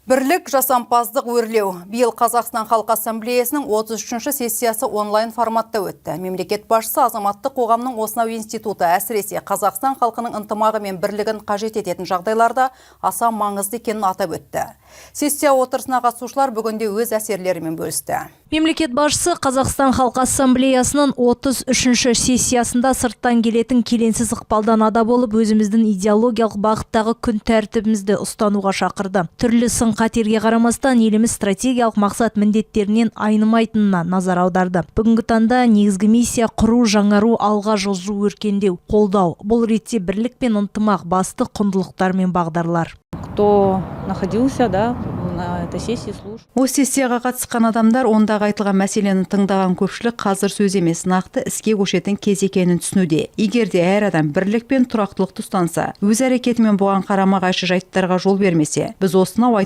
Бірлік жасампаздық өрлеу. Биыл Қазақстан Халқы Ассамблеясының 33-ші сессиясы онлайн форматта өтті. Мемлекет басшысы азаматтық қоғамның осынау институты әсіресе Қазақстан халқының ынтымағы мен бірлігін қажет ететін жағдайларда аса маңызды екенін атап өтті. Сессия отырысына қатысушылар бүгінде өз әсерлерімен бөлісті. Мемлекет басшысы Қазақстан Халқы Ассамблеясының 33-ші сессиясында сырттан келетін келеңсіз ықпалдан ада болып, өзіміздің идеологиялық бағыттағы күн тәртібімізді ұстануға шақырды. Түрлі сын-қатерге қарамастан еліміз стратегиялық мақсат міндеттерінен айнымайтынына назар аударды. Бүгінгі таңда негізгі миссия құру, жаңару, алға жылжу, өркендеу, қолдау. Бұл ретте бірлік пен ынтымақ басты құндылықтар мен бағдарлар. Кто находился, на этой сессии слушал. Осы сессияға қатысқан адамдар ондағы айтылған мәселені тыңдаған көпшілік қазір сөз емес, нақты іске көшетін кез екенін түсінуде. Егер де әр адам бірлік пен тұрақтылықты ұстанса, өз әрекетімен бұған қарама-қайшы жайттарға жол бермесе, біз осынау